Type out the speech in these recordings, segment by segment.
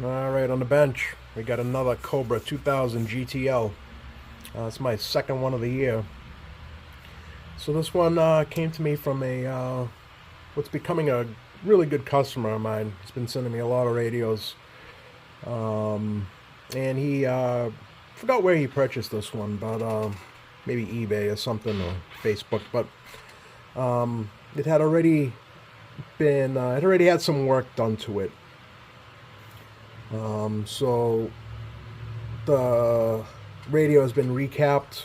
Alright, on the bench, we got another Cobra 2000 GTL. It's my second one of the year. So this one came to me from what's becoming a really good customer of mine. He's been sending me a lot of radios. And he, forgot where he purchased this one, but maybe eBay or something, or Facebook. But it had already it already had some work done to it. So the radio has been recapped.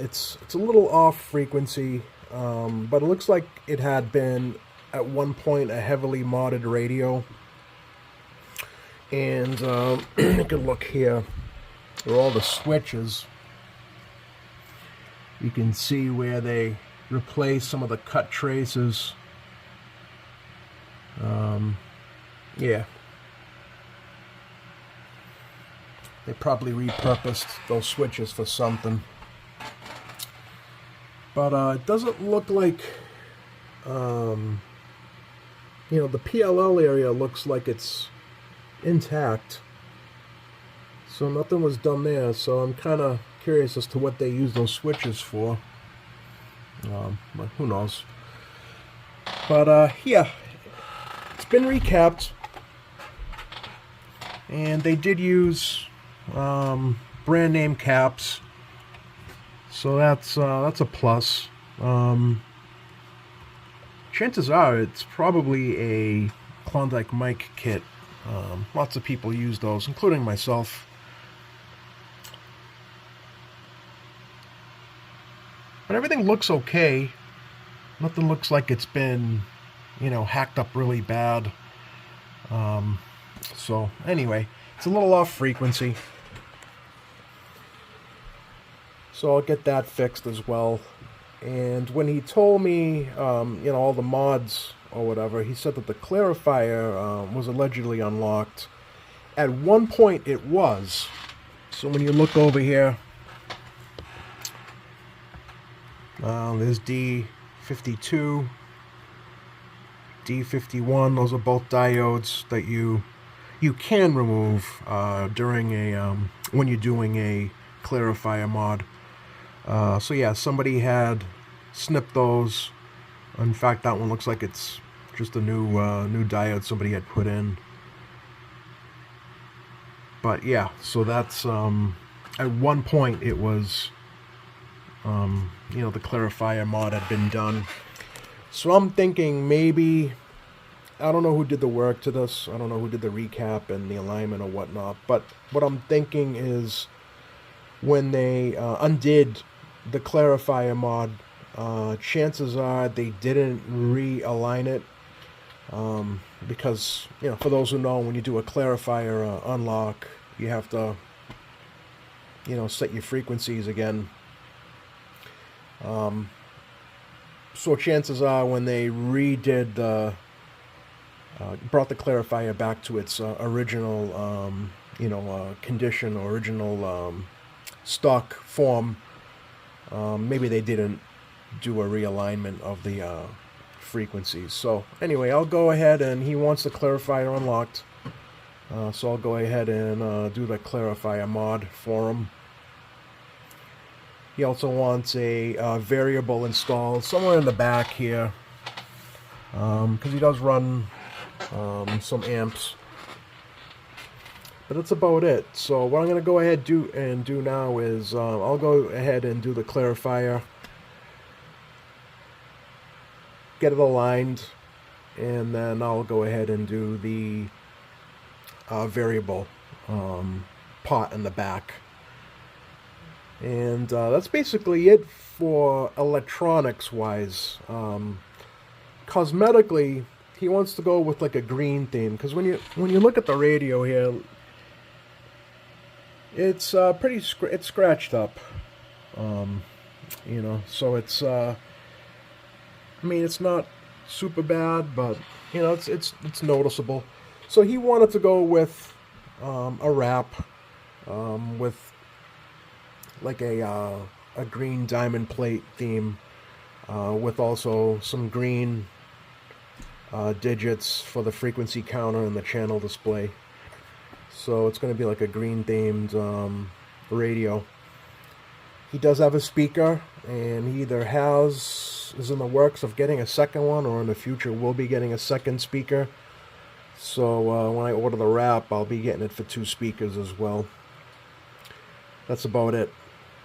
It's a little off frequency, but it looks like it had been at one point a heavily modded radio. And you can look here where all the switches. You can see where they replace some of the cut traces. Yeah. They probably repurposed those switches for something. But it doesn't look like, the PLL area looks like it's intact. So nothing was done there. So I'm kind of curious as to what they use those switches for. But who knows? But yeah, it's been recapped. And they did use brand name caps, so that's a plus. Chances are it's probably a Klondike mic kit. Lots of people use those, including myself. But everything looks okay. Nothing looks like it's been, hacked up really bad. So anyway, it's a little off frequency. So I'll get that fixed as well. And when he told me, all the mods or whatever, he said that the Clarifier was allegedly unlocked. At one point it was. So when you look over here, there's D52, D51. Those are both diodes that you can remove during when you're doing a Clarifier mod. So yeah, somebody had snipped those. In fact, that one looks like it's just a new diode somebody had put in. But yeah, so that's at one point it was the Clarifier mod had been done. So I'm thinking maybe, I don't know who did the work to this. I don't know who did the recap and the alignment or whatnot. But what I'm thinking is when they undid the Clarifier mod, chances are they didn't realign it. Because, for those who know, when you do a Clarifier unlock, you have to, set your frequencies again. So chances are when they redid brought the Clarifier back to its original, condition, original stock form, maybe they didn't do a realignment of the frequencies. So anyway, I'll go ahead, and he wants the Clarifier unlocked. So I'll go ahead and do the Clarifier mod for him. He also wants a variable installed somewhere in the back here, because he does run some amps. But that's about it. So what I'm going to go ahead and do now is I'll go ahead and do the Clarifier, get it aligned, and then I'll go ahead and do the variable pot in the back. And that's basically it for electronics wise. Cosmetically, he wants to go with like a green theme, because when you look at the radio here, it's it's scratched up. So it's it's not super bad, but it's noticeable. So he wanted to go with a wrap with like a green diamond plate theme, with also some green digits for the frequency counter and the channel display. So it's going to be like a green themed radio. He does have a speaker, and he either is in the works of getting a second one, or in the future will be getting a second speaker. So when I order the wrap, I'll be getting it for 2 speakers as well. That's about it.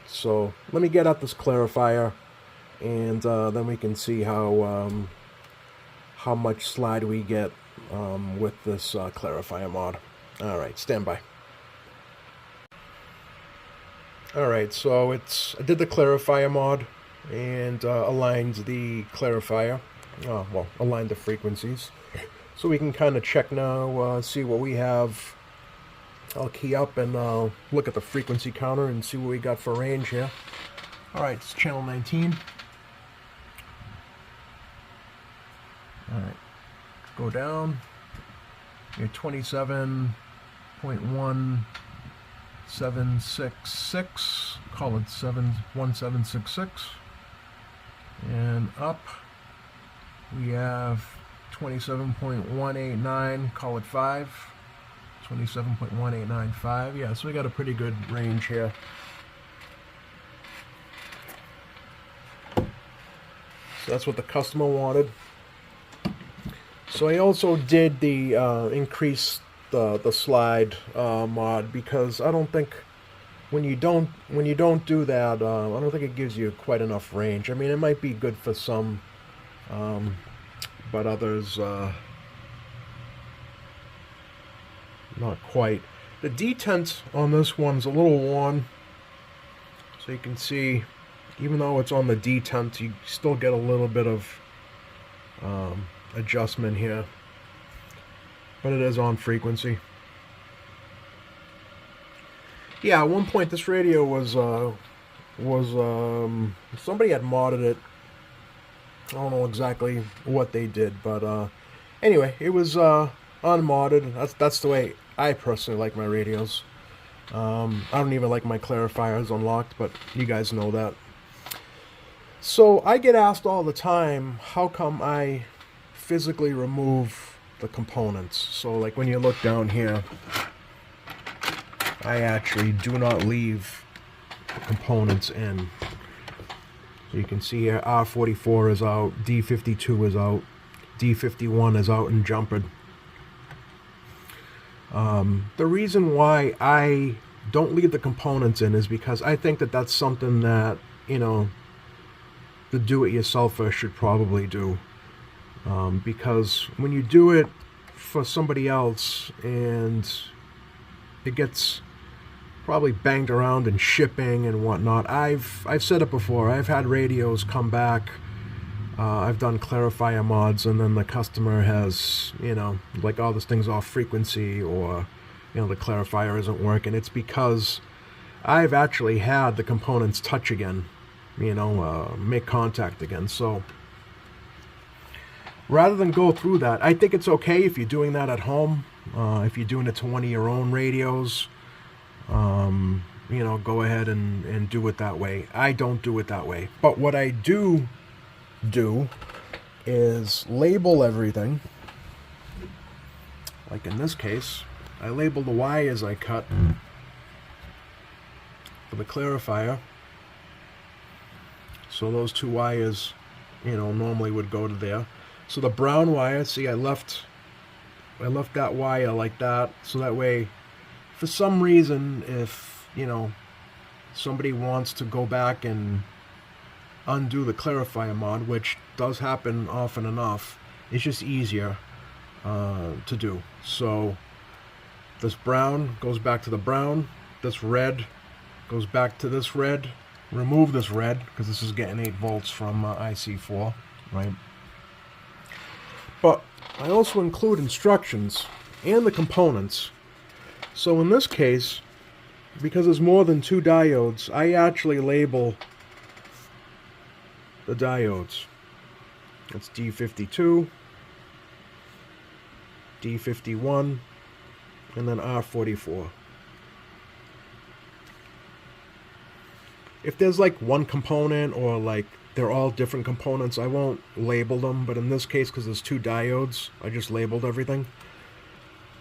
So let me get out this clarifier, and then we can see how much slide we get with this clarifier mod. Alright, stand by. Alright, so I did the clarifier mod and aligned the clarifier, aligned the frequencies. So we can kind of check now, see what we have. I'll key up and look at the frequency counter and see what we got for range here. Alright, it's channel 19. Alright, go down. You're 27.1766, call it 1766. And up, we have 27.189, call it 5. 27.1895. Yeah, so we got a pretty good range here. So that's what the customer wanted. So I also did the increase the slide mod, because I don't think when you don't do that, I don't think it gives you quite enough range. I mean, it might be good for some, but others not quite. The detent on this one's a little worn, so you can see, even though it's on the detent, you still get a little bit of adjustment here, but it is on frequency. Yeah, at one point this radio was somebody had modded it. I don't know exactly what they did, but anyway, it was unmodded. That's the way I personally like my radios. I don't even like my clarifiers unlocked, but you guys know that. So I get asked all the time, how come I physically remove the components? So like when you look down here, I actually do not leave the components in. So you can see here, R44 is out, D52 is out, D51 is out and jumpered. The reason why I don't leave the components in is because I think that that's something that, you know, the do-it-yourselfer should probably do. Because when you do it for somebody else and it gets probably banged around in shipping and whatnot, I've said it before, I've had radios come back, I've done clarifier mods, and then the customer has, you know, like, oh, this thing's off frequency, or, you know, the clarifier isn't working. It's because I've actually had the components touch again, you know, make contact again. So rather than go through that, I think it's okay if you're doing that at home. If you're doing it to one of your own radios, you know, go ahead and do it that way. I don't do it that way. But what I do is label everything. Like in this case, I label the wires I cut for the clarifier. So those 2 wires, you know, normally would go to there. So the brown wire, see, I left that wire like that, so that way, for some reason, if, you know, somebody wants to go back and undo the clarifier mod, which does happen often enough, it's just easier to do. So this brown goes back to the brown, this red goes back to this red. Remove this red, because this is getting 8 volts from IC4, right? But I also include instructions and the components. So in this case, because there's more than 2 diodes, I actually label the diodes. It's D52, D51, and then R44. If there's like one component, or like they're all different components, I won't label them, but in this case, because there's 2 diodes, I just labeled everything.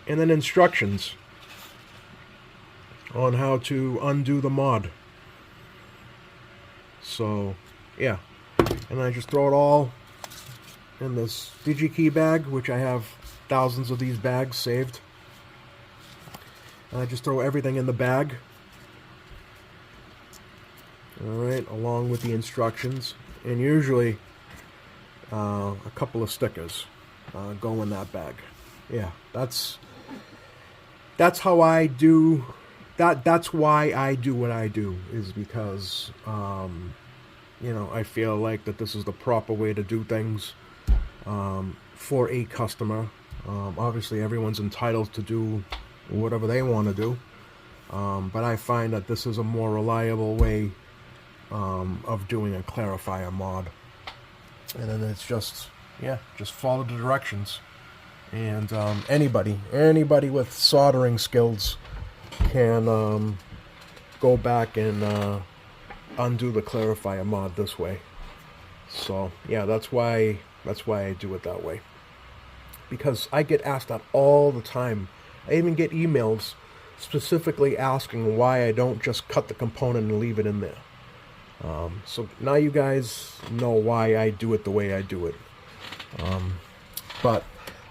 And then instructions. on how to undo the mod. So, yeah. And I just throw it all in this DigiKey bag, which I have thousands of these bags saved. And I just throw everything in the bag. Alright, along with the instructions. And usually a couple of stickers go in that bag. Yeah, that's how I do that. That's why I do what I do, is because you know, I feel like that this is the proper way to do things for a customer. Obviously everyone's entitled to do whatever they want to do, but I find that this is a more reliable way of doing a Clarifier mod. And then it's just, yeah, just follow the directions. And anybody with soldering skills can go back and undo the Clarifier mod this way. So yeah, that's why I do it that way. Because I get asked that all the time. I even get emails specifically asking why I don't just cut the component and leave it in there. So now you guys know why I do it the way I do it. But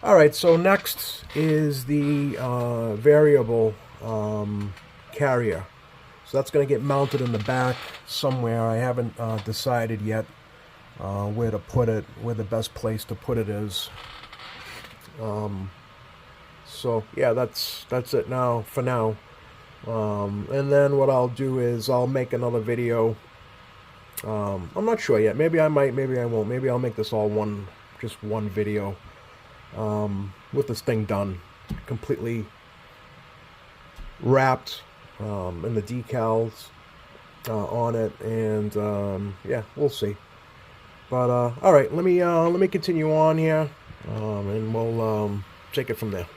alright, so next is the variable carrier. So that's going to get mounted in the back somewhere. I haven't decided yet where to put it, where the best place to put it is. So yeah, that's it now for now. And then what I'll do is I'll make another video. I'm not sure yet. Maybe I might, maybe I won't. Maybe I'll make this all just one video with this thing done, completely wrapped, and the decals on it, and yeah, we'll see. But all right, let me continue on here, and we'll take it from there.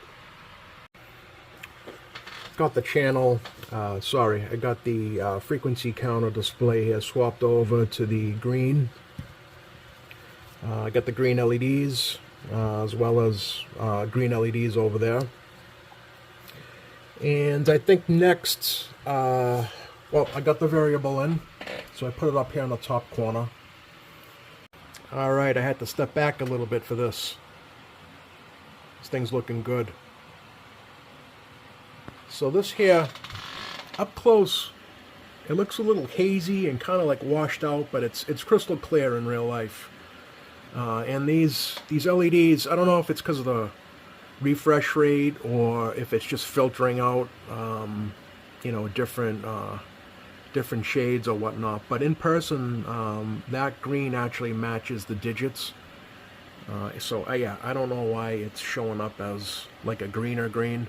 Got the channel, sorry, I got the frequency counter display here swapped over to the green. I got the green LEDs, as well as green LEDs over there. And I think next, well, I got the variable in, so I put it up here in the top corner. Alright, I had to step back a little bit for this. This thing's looking good. So this here, up close, it looks a little hazy and kind of like washed out, but it's crystal clear in real life. And these LEDs, I don't know if it's because of the refresh rate or if it's just filtering out, you know, different shades or whatnot. But in person, that green actually matches the digits. So yeah, I don't know why it's showing up as like a greener green.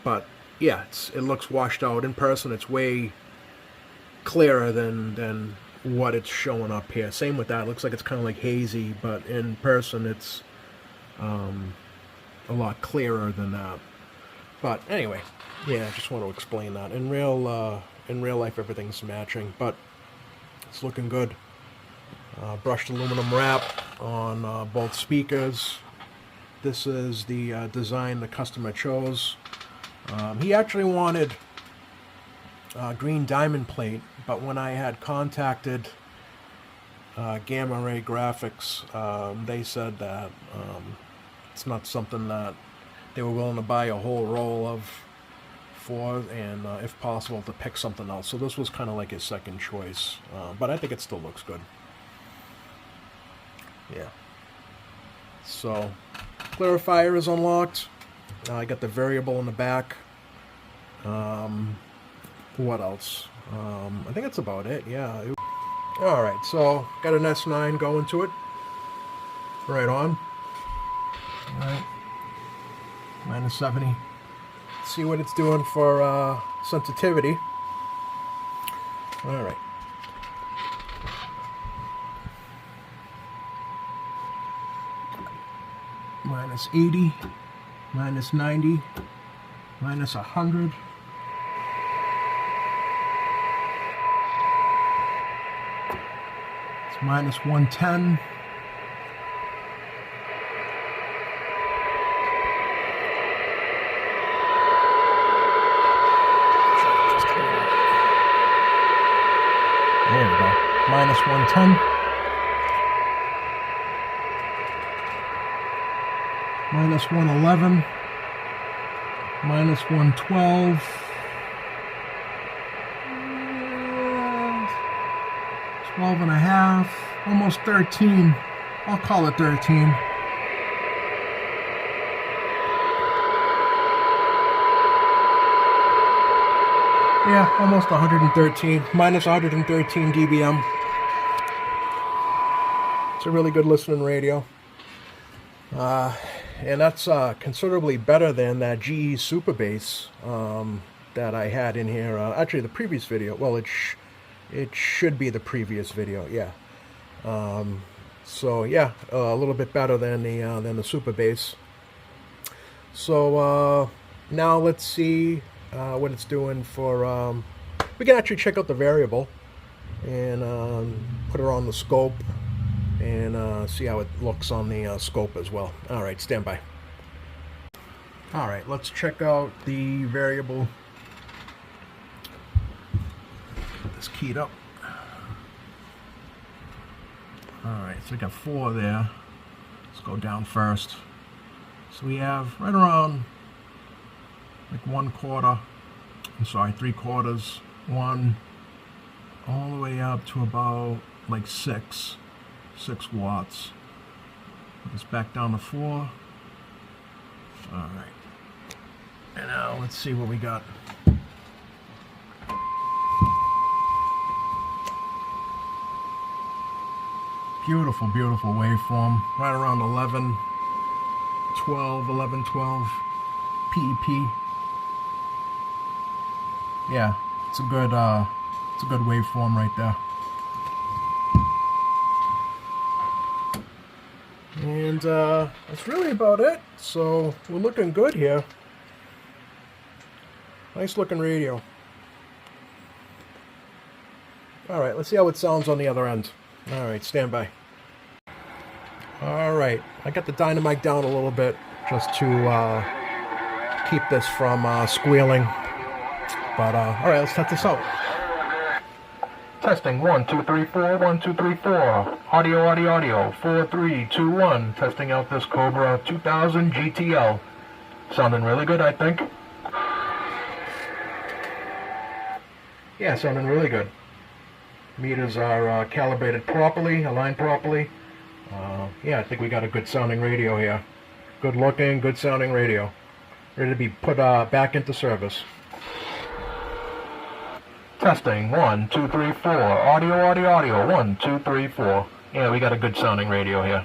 But yeah, it looks washed out. In person, it's way clearer than what it's showing up here. Same with that. It looks like it's kind of like hazy, but in person, it's a lot clearer than that. But anyway, yeah, I just want to explain that. In real life, everything's matching, but it's looking good. Brushed aluminum wrap on both speakers. This is the design the customer chose. He actually wanted green diamond plate, but when I had contacted Gamma Ray Graphics, they said that it's not something that they were willing to buy a whole roll of for, and if possible to pick something else. So this was kind of like his second choice, but I think it still looks good. Yeah. So Clarifier is unlocked. I got the variable in the back. What else? I think that's about it. Yeah. Alright, so got an S9 going to it. Right on. Alright. Minus 70. Let's see what it's doing for sensitivity. Alright. Minus 80. Minus 90. Minus 100. It's minus 110. minus 110. Minus 111. Minus 112. 12 and a half. Almost 13. I'll call it 13. Yeah, almost 113, minus 113 dBm. It's a really good listening radio. And that's considerably better than that GE Super Bass that I had in here. Actually, the previous video. Well, it should be the previous video. Yeah. So yeah, a little bit better than the Super Bass. So now let's see what it's doing for. We can actually check out the variable and put her on the scope and see how it looks on the scope as well. All right, stand by. All right, let's check out the variable. Get this keyed up. All right, so we got 4 there. Let's go down first. So we have right around like 1/4. I'm sorry, 3/4. 1, all the way up to about like 6 watts. Put this back down to 4. All right. And now let's see what we got. Beautiful, beautiful waveform. Right around 11, 12 PEP. Yeah, it's a good waveform right there. And that's really about it. So we're looking good here. Nice looking radio. All right, let's see how it sounds on the other end. All right, stand by. All right, I got the dynamite down a little bit just to keep this from squealing. But all right, let's test this out. Testing 1 2 3 4 1 2 3 4. Audio 4 3 2 1. Testing out this Cobra 2000 GTL. Sounding really good, I think. Yeah, sounding really good. Meters are calibrated properly, aligned properly. Yeah, I think we got a good sounding radio here. Good looking, good sounding radio. Ready to be put back into service. Testing 1 2 3 4. Audio 1 2 3 4. Yeah, we got a good sounding radio here.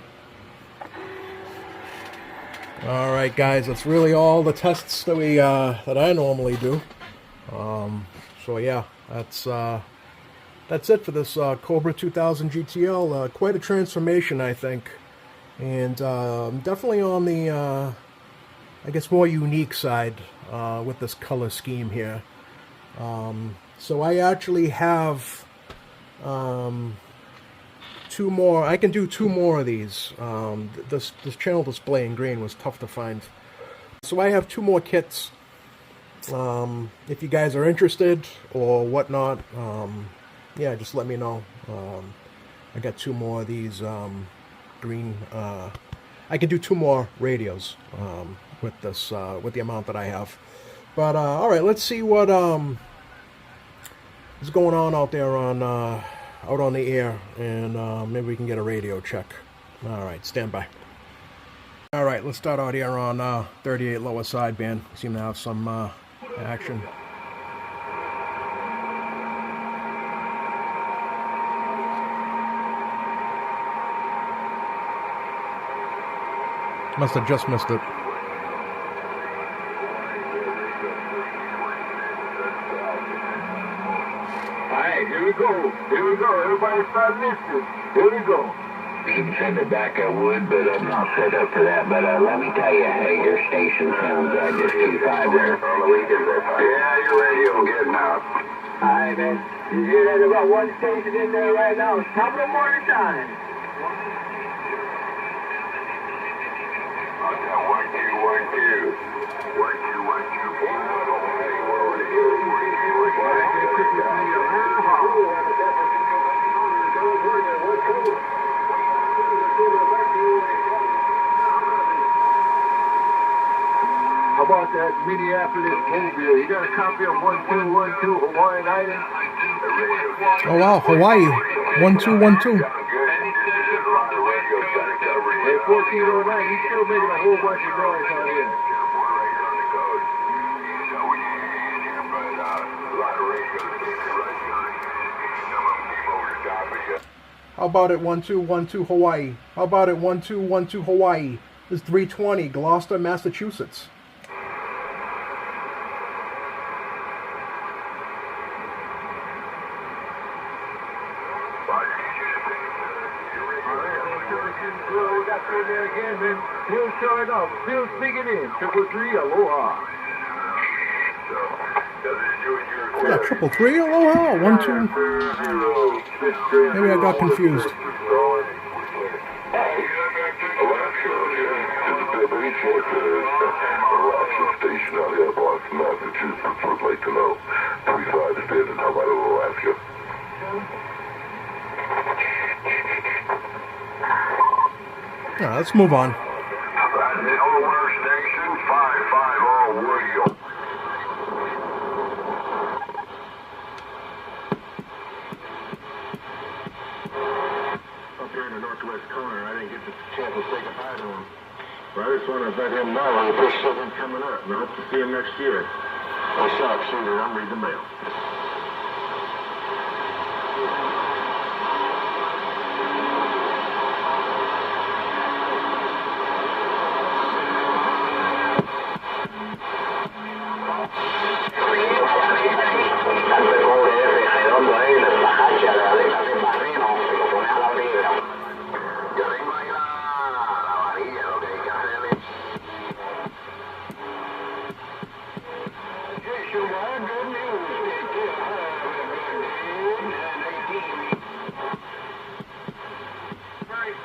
All right, guys, that's really all the tests that we that I normally do. So yeah, that's it for this Cobra 2000 GTL. Quite a transformation, I think, and definitely on the I guess more unique side with this color scheme here. So I actually have 2 more. I can do 2 more of these. This channel display in green was tough to find. So I have 2 more kits. If you guys are interested or whatnot, yeah, just let me know. I got 2 more of these green. I can do 2 more radios with this with the amount that I have. But all right, let's see what is going on out there on out on the air, and maybe we can get a radio check. All right, stand by. All right, let's start out here on 38 lower sideband. Seem to have some action. Must have just missed it. Alright, here we go. Everybody start listening. Here we go. You can send it back, I would, but I'm not set up for that. But let me tell you, hey, your station sounds just too fine there. Yeah, your radio getting out. Alright, man. You hear that? About one station in there right now. It's top of the morning time. How about that Minneapolis Mobile? You got a copy of 1212 Hawaiian Island? Oh wow, Hawaii. 1212. Hey, 1409, he's still making a whole bunch of noise out here. How about it 1212 Hawaii? How about it 1212 Hawaii? This is 320 Gloucester, Massachusetts. There again, man. Still showing up. Still speaking in. 333, aloha. Yeah, 333, aloha. 12. Maybe I got confused. Station out here in Boston, Massachusetts. Would like to know 35 standing. How about Alaska? Yeah, let's move on. Station 550 radio. Up here in the northwest corner, I didn't get the chance to say goodbye to him. But I just want to let him know I'm just something coming up, and I hope to see him next year. What's up, Cedar? I'm reading the mail.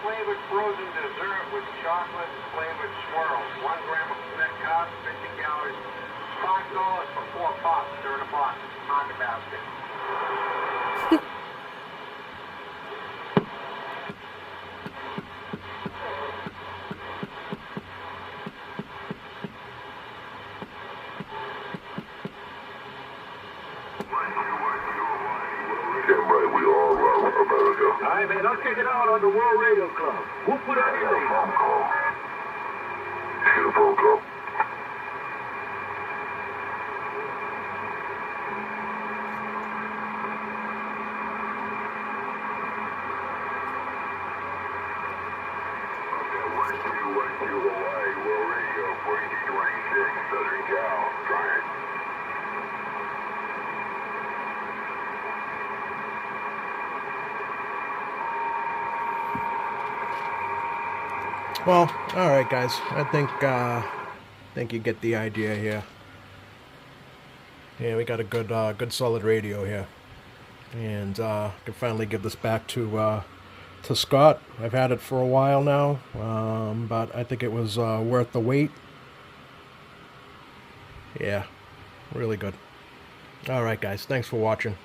Flavored frozen dessert with chocolate flavored swirls. 1 gram of cement cup, 50 calories. $5 for 4 pops. They're in a box. On the basket. All right, man, I'll check it out on the World Radio Club. We'll put out your phone call. Get a phone call. Hawaii, World Radio, 4226, Southern Cal. Try it. Well, all right, guys. I think you get the idea here. Yeah, we got a good solid radio here, and can finally give this back to Scott. I've had it for a while now, but I think it was worth the wait. Yeah, really good. All right, guys. Thanks for watching.